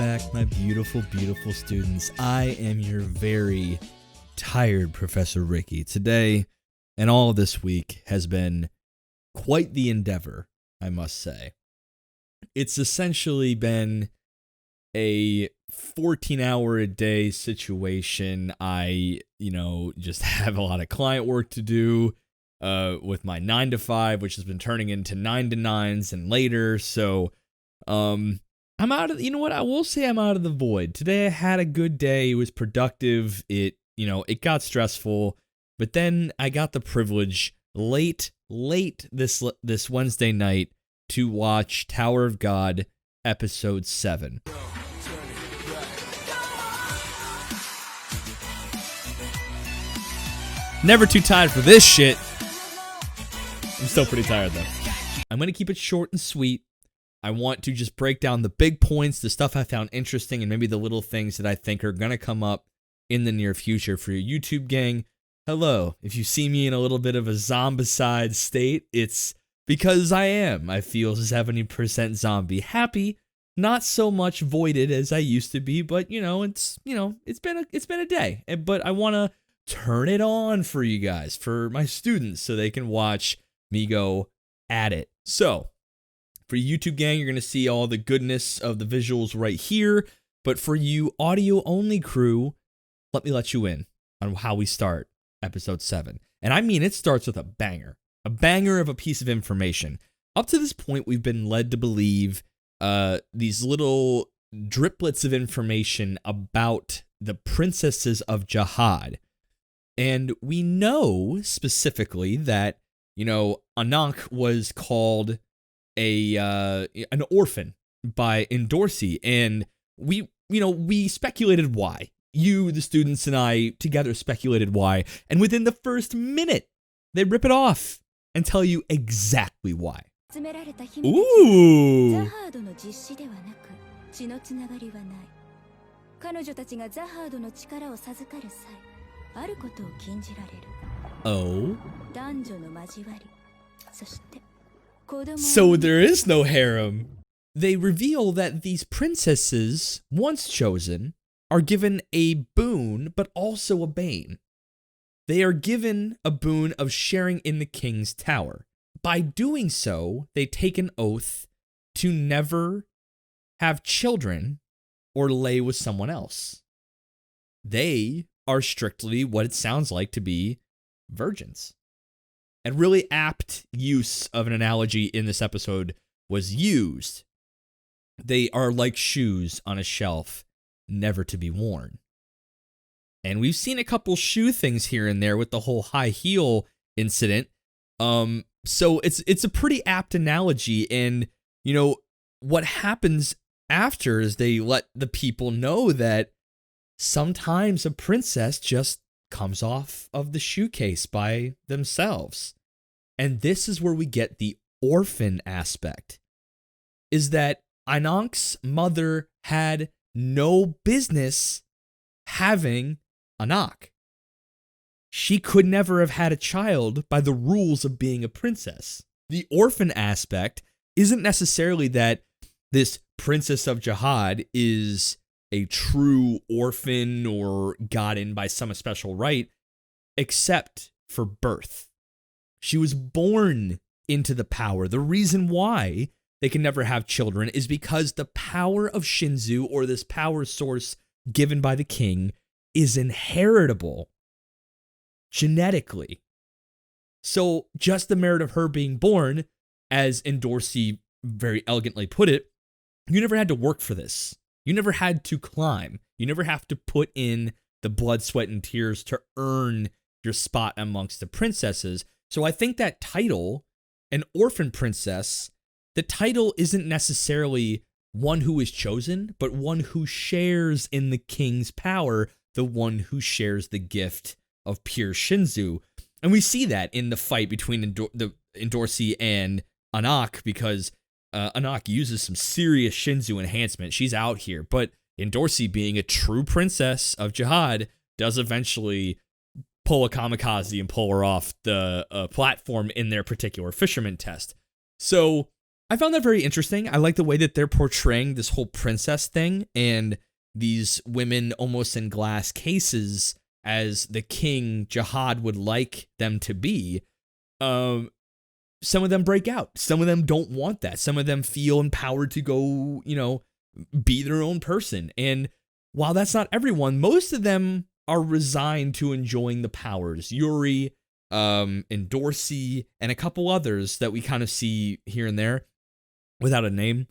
back, my beautiful, beautiful students. I am your very tired Professor Ricky. Today, and all of this week, has been quite the endeavor, I must say. It's essentially been a 14-hour-a-day situation. I, just have a lot of client work to do with my 9 to 5, which has been turning into 9 to 9s and later. So, I'm out of, I will say I'm out of the void. Today I had a good day. It was productive. It got stressful, but then I got the privilege late this Wednesday night to watch Tower of God episode 7. Never too tired for this shit. I'm still pretty tired though. I'm going to keep it short and sweet. I want to just break down the big points, the stuff I found interesting, and maybe the little things that I think are going to come up in the near future for your YouTube gang. Hello, if you see me in a little bit of a zombicide state, it's because I am. I feel 70% zombie. Happy, not so much voided as I used to be, but it's been a day. But I want to turn it on for you guys, for my students, so they can watch me go at it. So, for YouTube gang, you're going to see all the goodness of the visuals right here. But for you audio-only crew, let me let you in on how we start episode 7. And I mean, it starts with a banger of a piece of information. Up to this point, we've been led to believe these little driplets of information about the princesses of Jihad. And we know specifically that, Anak was called an orphan by Endorsi, and we speculated why. You, the students, and I together speculated why, and within the first minute, they rip it off and tell you exactly why. Ooh! Oh? So there is no harem. They reveal that these princesses, once chosen, are given a boon, but also a bane. They are given a boon of sharing in the king's tower. By doing so, they take an oath to never have children or lay with someone else. They are strictly what it sounds like to be virgins. And really apt use of an analogy in this episode was used. They are like shoes on a shelf, never to be worn. And we've seen a couple shoe things here and there with the whole high heel incident. So it's a pretty apt analogy. And, what happens after is they let the people know that sometimes a princess just comes off of the shoe case by themselves. And this is where we get the orphan aspect, is that Anak's mother had no business having Anak. She could never have had a child by the rules of being a princess. The orphan aspect isn't necessarily that this princess of Jihad is a true orphan or got in by some special right, except for birth. She was born into the power. The reason why they can never have children is because the power of Shinzu, or this power source given by the king, is inheritable genetically. So just the merit of her being born, as Endorsi very elegantly put it, you never had to work for this. You never had to climb. You never have to put in the blood, sweat, and tears to earn your spot amongst the princesses. So I think that title, an orphan princess, the title isn't necessarily one who is chosen, but one who shares in the king's power, the one who shares the gift of pure Shinzu. And we see that in the fight between Endorsi and Anak, because Anak uses some serious Shinzu enhancement. She's out here, but Endorsi, being a true princess of Jihad, does eventually pull a kamikaze and pull her off the platform in their particular fisherman test. So I found that very interesting. I like the way that they're portraying this whole princess thing and these women almost in glass cases as the king Jihad would like them to be. Some of them break out. Some of them don't want that. Some of them feel empowered to go, be their own person. And while that's not everyone, most of them are resigned to enjoying the powers. Yuri, and Dorsey, and a couple others that we kind of see here and there without a name.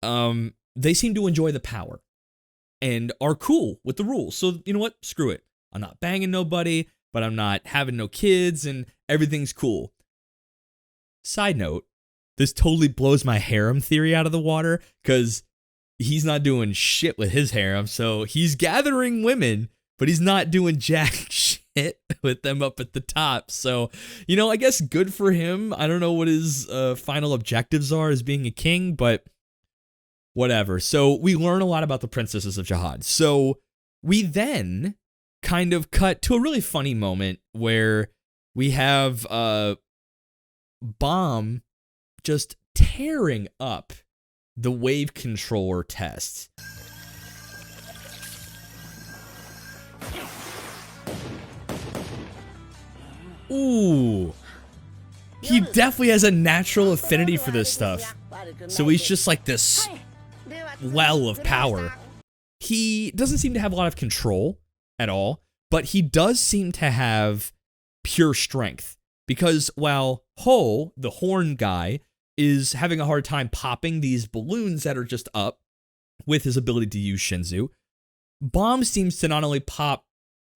They seem to enjoy the power and are cool with the rules. So you know what? Screw it. I'm not banging nobody, but I'm not having no kids, and everything's cool. Side note, this totally blows my harem theory out of the water, because he's not doing shit with his harem. So he's gathering women, but he's not doing jack shit with them up at the top. So, I guess good for him. I don't know what his final objectives are as being a king, but whatever. So we learn a lot about the princesses of Jihad. So we then kind of cut to a really funny moment where we have Bomb just tearing up the wave controller test. Ooh. He definitely has a natural affinity for this stuff. So he's just like this well of power. He doesn't seem to have a lot of control at all, but he does seem to have pure strength. Because while Ho, the horn guy, is having a hard time popping these balloons that are just up with his ability to use Shinzu, Bomb seems to not only pop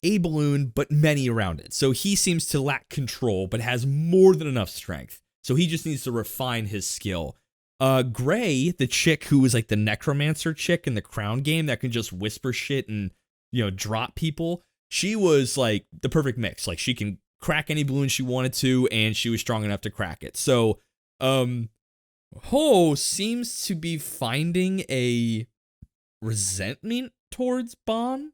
a balloon, but many around it. So he seems to lack control, but has more than enough strength. So he just needs to refine his skill. Gray, the chick who was like the necromancer chick in the Crown game that can just whisper shit and, drop people, she was like the perfect mix. Like she can crack any balloon she wanted to, and she was strong enough to crack it. So, Ho seems to be finding a resentment towards Bomb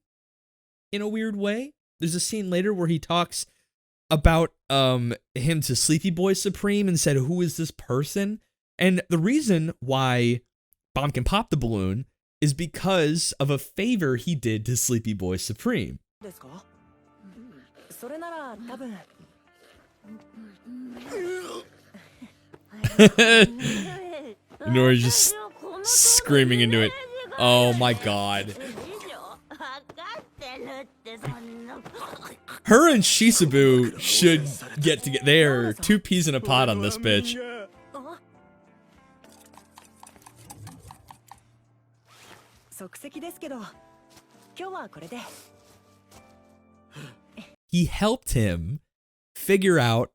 in a weird way. There's a scene later where he talks about him to Sleepy Boy Supreme and said, "Who is this person?" And the reason why Bomb can pop the balloon is because of a favor he did to Sleepy Boy Supreme. Nori's just screaming into it. Oh my god. Her and Shisabu should get together. They are two peas in a pod on this bitch. He helped him figure out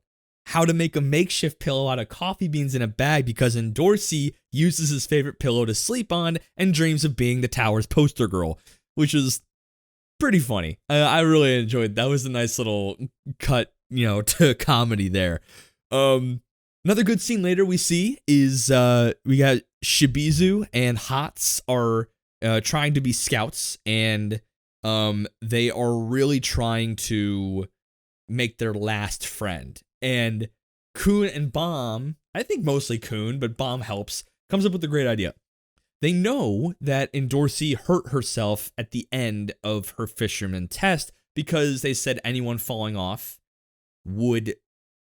how to make a makeshift pillow out of coffee beans in a bag, because Dorsey uses his favorite pillow to sleep on and dreams of being the tower's poster girl, which is pretty funny. I really enjoyed that. Was a nice little cut, to comedy there. Another good scene later we see is we got Shibizu and Hots are trying to be scouts, and they are really trying to make their last friend. And Kun and Bomb, I think mostly Kun, but Bomb helps, comes up with a great idea. They know that Dorsey hurt herself at the end of her fisherman test because they said anyone falling off would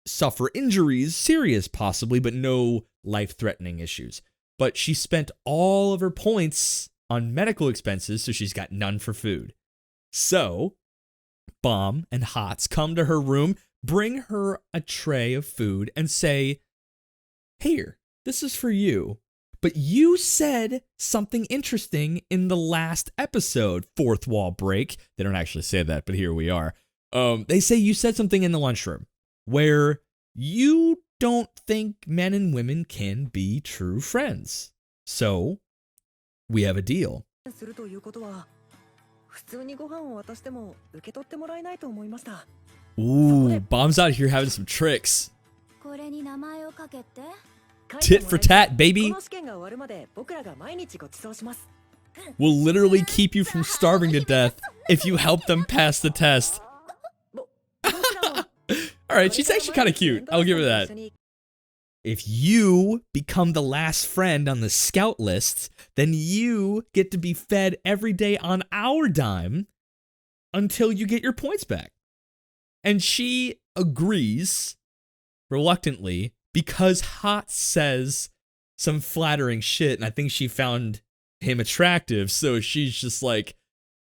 suffer injuries, serious possibly, but no life-threatening issues. But she spent all of her points on medical expenses, so she's got none for food. So, Bomb and Hots come to her room, bring her a tray of food, and say, "Here, this is for you. But you said something interesting in the last episode, fourth wall break." They don't actually say that, but here we are. They say you said something in the lunchroom where you don't think men and women can be true friends. So, we have a deal. Ooh, Bomb's out here having some tricks. Tit for tat, baby. We'll literally keep you from starving to death if you help them pass the test. Alright, she's actually kind of cute. I'll give her that. If you become the last friend on the scout list, then you get to be fed every day on our dime until you get your points back. And she agrees reluctantly because Hot says some flattering shit, and I think she found him attractive, so she's just like,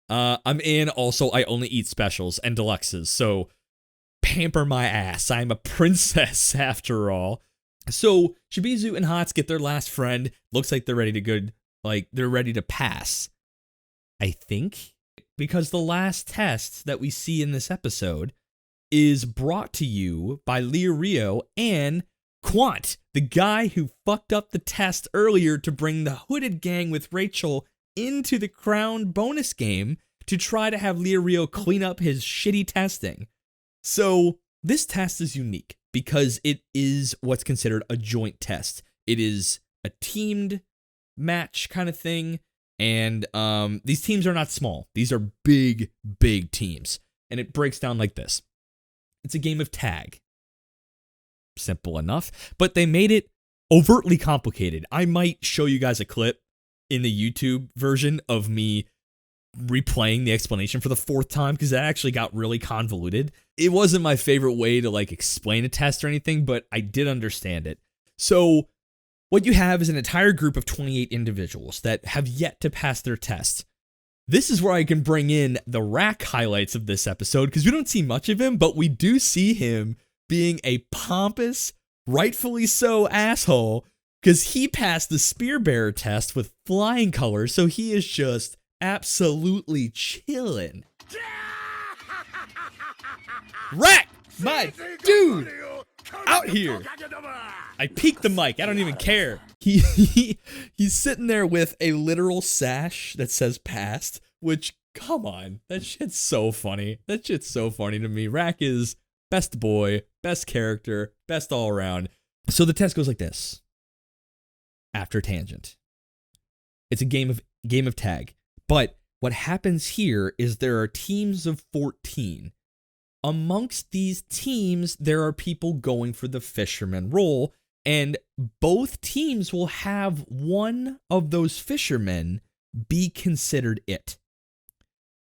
I'm in. Also, I only eat specials and deluxes, so pamper my ass. I'm a princess after all. So Shibizu and Hots get their last friend. Looks like they're ready to go. Like they're ready to pass, I think, because the last test that we see in this episode is brought to you by Rio and Quant, the guy who fucked up the test earlier to bring the hooded gang with Rachel into the crown bonus game to try to have Rio clean up his shitty testing. So this test is unique because it is what's considered a joint test. It is a teamed match kind of thing, and these teams are not small. These are big, big teams, and it breaks down like this. It's a game of tag. Simple enough, but they made it overtly complicated. I might show you guys a clip in the YouTube version of me replaying the explanation for the fourth time because that actually got really convoluted. It wasn't my favorite way to like explain a test or anything, but I did understand it. So what you have is an entire group of 28 individuals that have yet to pass their test. This is where I can bring in the Rack highlights of this episode because we don't see much of him, but we do see him being a pompous, rightfully so asshole because he passed the spear bearer test with flying colors, so he is just absolutely chilling. Rack, my dude, out here. I peeked the mic. I don't even care. He's sitting there with a literal sash that says passed, which, come on, that shit's so funny. That shit's so funny to me. Rack is best boy, best character, best all around. So the test goes like this. After tangent. It's a game of tag. But what happens here is there are teams of 14. Amongst these teams, there are people going for the fisherman role, and both teams will have one of those fishermen be considered it.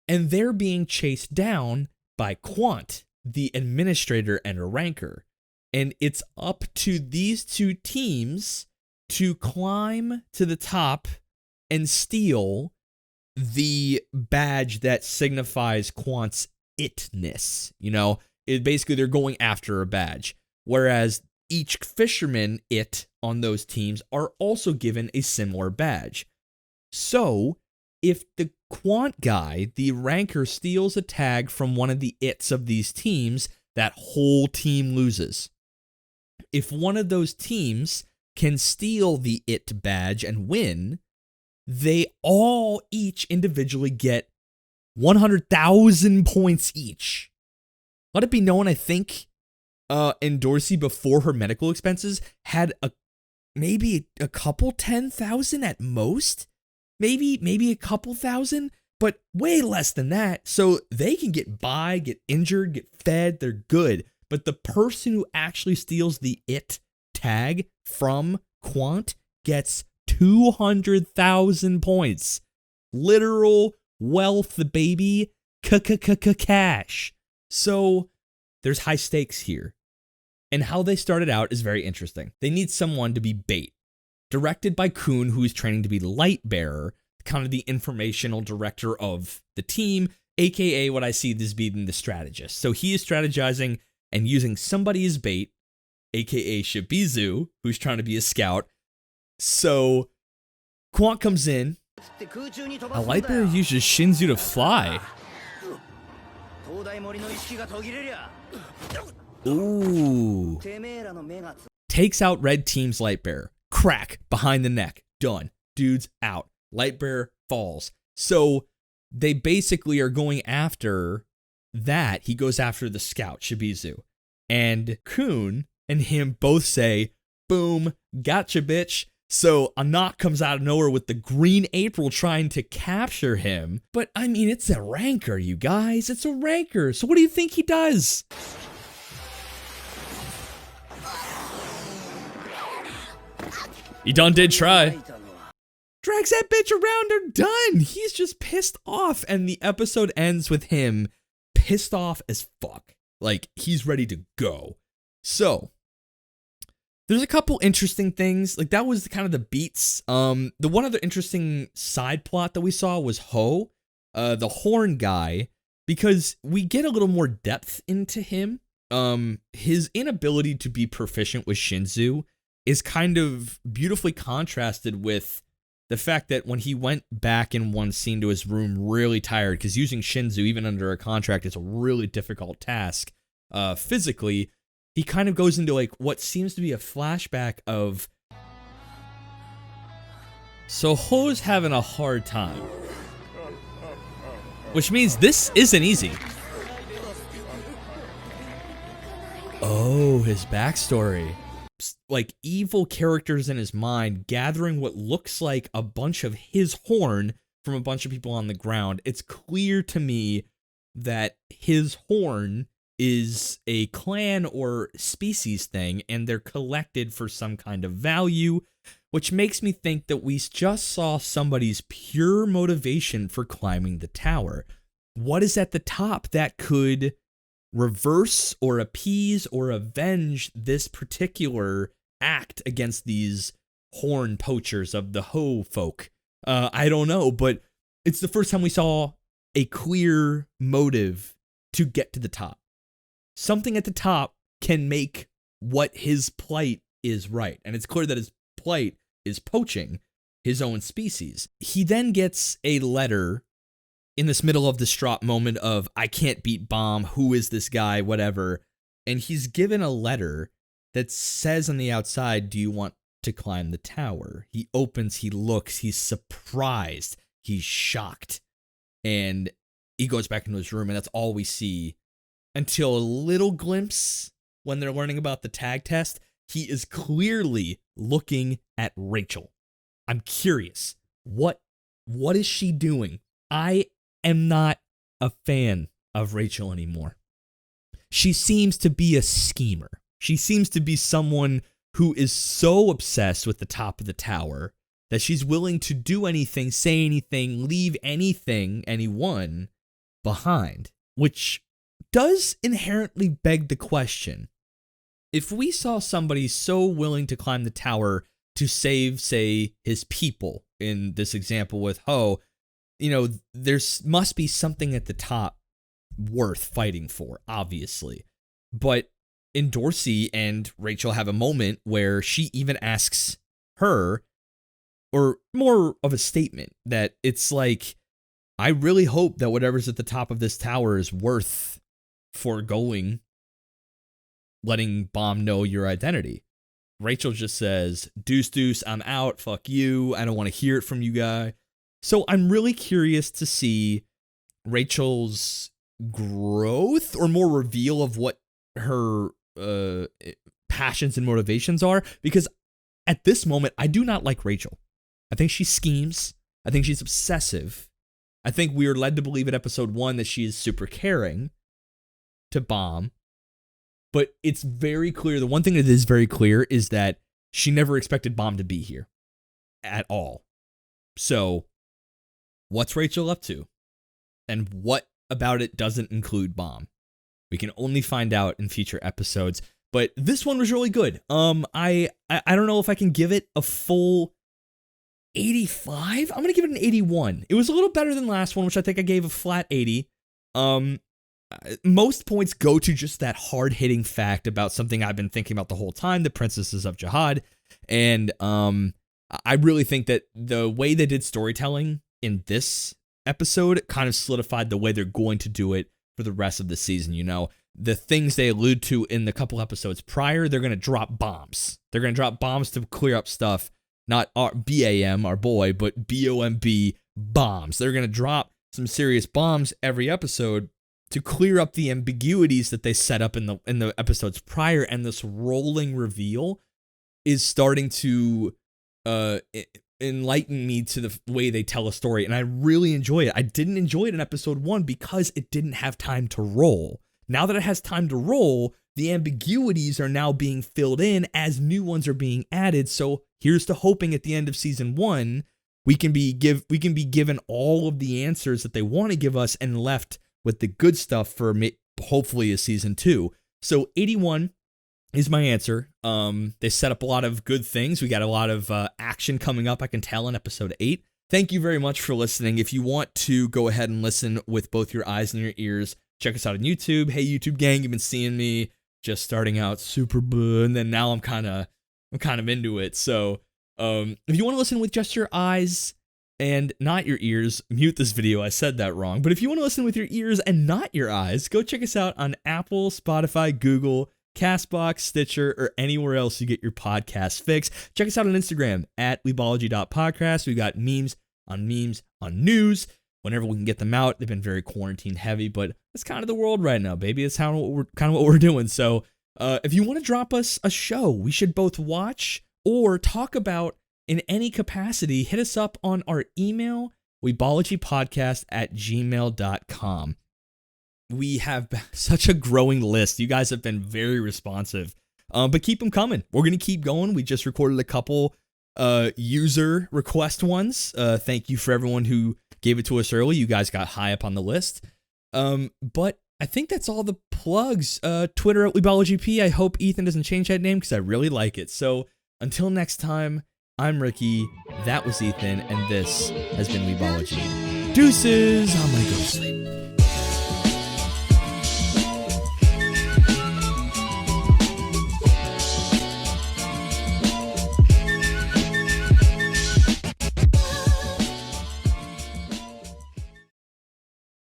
And they're being chased down by Quant, the administrator and a ranker. And it's up to these two teams to climb to the top and steal the badge that signifies Quant's itness. You know, basically they're going after a badge. Whereas each fisherman it on those teams are also given a similar badge. So if the Quant guy, the ranker, steals a tag from one of the its of these teams, that whole team loses. If one of those teams can steal the it badge and win, they all each individually get 100,000 points each. Let it be known, I think Dorsey, before her medical expenses, had maybe a couple 10,000 at most. Maybe a couple thousand, but way less than that. So they can get by, get injured, get fed, they're good. But the person who actually steals the it tag from Quant gets 200,000 points. Literal wealth, baby. Cash. So there's high stakes here. And how they started out is very interesting. They need someone to be bait. Directed by Kuhn, who is training to be light bearer, kind of the informational director of the team, aka what I see this being the strategist. So he is strategizing and using somebody as bait, aka Shibizu, who's trying to be a scout. So Quant comes in. A light bearer uses Shinzu to fly. Ooh. Takes out red team's light bearer. Crack behind the neck. Done. Dude's out. Lightbearer falls. So they basically are going after that. He goes after the scout, Shibizu. And Kuhn and him both say, boom, gotcha, bitch. So a knock comes out of nowhere with the Green April trying to capture him. But I mean, it's a ranker, you guys. It's a ranker. So what do you think he does? He done did try. Drags that bitch around, they're done. He's just pissed off, and the episode ends with him pissed off as fuck. Like, he's ready to go. So, there's a couple interesting things. Like, that was kind of the beats. The one other interesting side plot that we saw was Ho, the horn guy, because we get a little more depth into him. His inability to be proficient with Shinzu is kind of beautifully contrasted with the fact that when he went back in one scene to his room really tired, because using Shinzu, even under a contract, is a really difficult task physically, he kind of goes into like what seems to be a flashback of, so Ho's having a hard time. Which means this isn't easy. Oh, his backstory. Like evil characters in his mind gathering what looks like a bunch of his horn from a bunch of people on the ground. It's clear to me that his horn is a clan or species thing, and they're collected for some kind of value, which makes me think that we just saw somebody's pure motivation for climbing the tower. What is at the top that could reverse or appease or avenge this particular act against these horn poachers of the Ho folk? I don't know, but it's the first time we saw a clear motive to get to the top. Something at the top can make what his plight is right, and it's clear that his plight is poaching his own species. He then gets a letter in this middle of distraught moment of, I can't beat Bomb, who is this guy, whatever, and he's given a letter that says on the outside, do you want to climb the tower? He opens, he looks, he's surprised, he's shocked, and he goes back into his room, and that's all we see until a little glimpse when they're learning about the tag test. He is clearly looking at Rachel. I'm curious, what is she doing? I am not a fan of Rachel anymore. She seems to be a schemer. She seems to be someone who is so obsessed with the top of the tower that she's willing to do anything, say anything, leave anything, anyone behind, which does inherently beg the question. If we saw somebody so willing to climb the tower to save, say, his people, in this example with Ho, you know, there must be something at the top worth fighting for, obviously. But in Dorsey and Rachel have a moment where she even asks her, or more of a statement, that it's like, I really hope that whatever's at the top of this tower is worth foregoing letting Bomb know your identity. Rachel just says, deuce deuce, I'm out, fuck you, I don't want to hear it from you guy. So I'm really curious to see Rachel's growth, or more reveal of what her passions and motivations are, because at this moment, I do not like Rachel. I think she schemes. I think she's obsessive. I think we are led to believe in episode 1 that she is super caring to Bomb. But it's very clear, the one thing that is very clear is that she never expected Bomb to be here at all. So, what's Rachel up to? And what about it doesn't include Bomb? We can only find out in future episodes. But this one was really good. I don't know if I can give it a full 85. I'm gonna give it an 81. It was a little better than last one, which I think I gave a flat 80. Most points go to just that hard-hitting fact about something I've been thinking about the whole time, the Princesses of Jihad. And I really think that the way they did storytelling in this episode kind of solidified the way they're going to do it for the rest of the season. You know, the things they allude to in the couple episodes prior, they're going to drop bombs. They're going to drop bombs to clear up stuff. Not our BAM, our boy, but BOMB bombs. They're going to drop some serious bombs every episode to clear up the ambiguities that they set up in the episodes prior, and this rolling reveal is starting to enlighten me to the way they tell a story, and I really enjoy it. I didn't enjoy it in episode 1 because it didn't have time to roll. Now that it has time to roll, the ambiguities are now being filled in as new ones are being added. So here's to hoping at the end of season 1, we can be given all of the answers that they want to give us and left with the good stuff for hopefully a season 2. So 81 is my answer. They set up a lot of good things. We got a lot of action coming up, I can tell, in episode 8. Thank you very much for listening. If you want to go ahead and listen with both your eyes and your ears, check us out on YouTube. Hey, YouTube gang, you've been seeing me just starting out super blue, and then now I'm kind of into it. So if you want to listen with just your eyes and not your ears, mute this video. I said that wrong. But if you want to listen with your ears and not your eyes, go check us out on Apple, Spotify, Google, Castbox, Stitcher, or anywhere else you get your podcast fix. Check us out on Instagram at weebology.podcast. We've got memes on news. Whenever we can get them out, they've been very quarantine heavy, but that's kind of the world right now, baby. That's kind of what we're doing. So if you want to drop us a show we should both watch or talk about in any capacity, hit us up on our email, weebologypodcast@gmail.com. We have such a growing list. You guys have been very responsive, but keep them coming. We're going to keep going. We just recorded a couple user request ones. Thank you for everyone who gave it to us early. You guys got high up on the list. But I think that's all the plugs. Twitter at weebologyp. I hope Ethan doesn't change that name because I really like it. So until next time, I'm Ricky, that was Ethan, and this has been Weebology. Deuces! I'm gonna go to sleep.